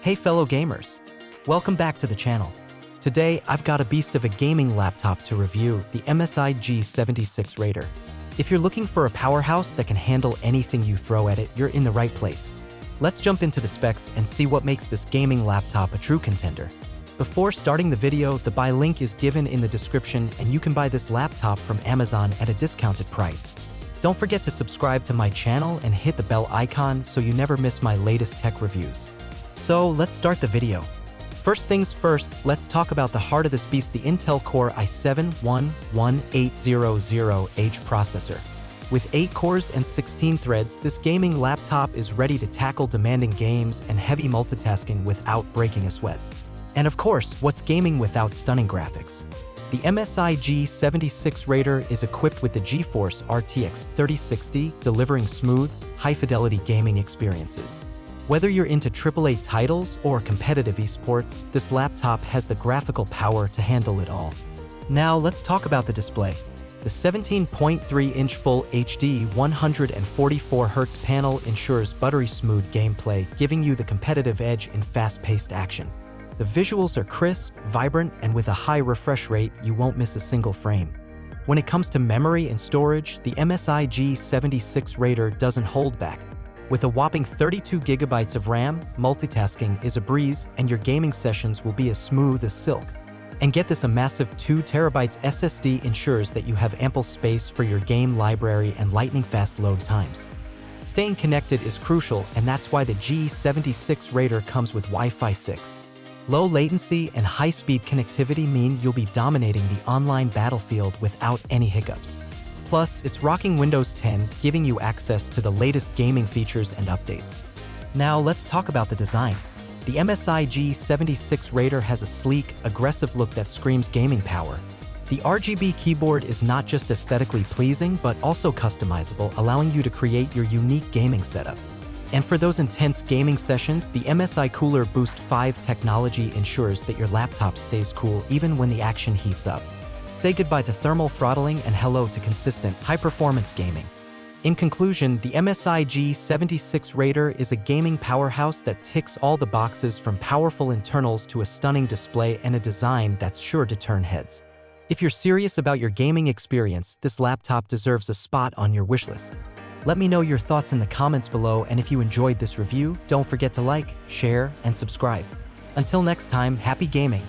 Hey fellow gamers! Welcome back to the channel. Today, I've got a beast of a gaming laptop to review, the MSI G76 Raider. If you're looking for a powerhouse that can handle anything you throw at it, you're in the right place. Let's jump into the specs and see what makes this gaming laptop a true contender. Before starting the video, the buy link is given in the description and you can buy this laptop from Amazon at a discounted price. Don't forget to subscribe to my channel and hit the bell icon so you never miss my latest tech reviews. So let's start the video. First things first, let's talk about the heart of this beast, the Intel Core i7-11800H processor. With 8 cores and 16 threads, this gaming laptop is ready to tackle demanding games and heavy multitasking without breaking a sweat. And of course, what's gaming without stunning graphics? The MSI G76 Raider is equipped with the GeForce RTX 3060, delivering smooth, high-fidelity gaming experiences. Whether you're into AAA titles or competitive esports, this laptop has the graphical power to handle it all. Now let's talk about the display. The 17.3-inch Full HD 144Hz panel ensures buttery smooth gameplay, giving you the competitive edge in fast-paced action. The visuals are crisp, vibrant, and with a high refresh rate, you won't miss a single frame. When it comes to memory and storage, the MSI G76 Raider doesn't hold back. With a whopping 32 GB of RAM, multitasking is a breeze and your gaming sessions will be as smooth as silk. And get this, a massive 2 TB SSD ensures that you have ample space for your game library and lightning-fast load times. Staying connected is crucial, and that's why the G76 Raider comes with Wi-Fi 6. Low latency and high-speed connectivity mean you'll be dominating the online battlefield without any hiccups. Plus, it's rocking Windows 10, giving you access to the latest gaming features and updates. Now let's talk about the design. The MSI G76 Raider has a sleek, aggressive look that screams gaming power. The RGB keyboard is not just aesthetically pleasing, but also customizable, allowing you to create your unique gaming setup. And for those intense gaming sessions, the MSI Cooler Boost 5 technology ensures that your laptop stays cool even when the action heats up. Say goodbye to thermal throttling and hello to consistent, high-performance gaming. In conclusion, the MSI G76 Raider is a gaming powerhouse that ticks all the boxes, from powerful internals to a stunning display and a design that's sure to turn heads. If you're serious about your gaming experience, this laptop deserves a spot on your wishlist. Let me know your thoughts in the comments below, and if you enjoyed this review, don't forget to like, share, and subscribe. Until next time, happy gaming!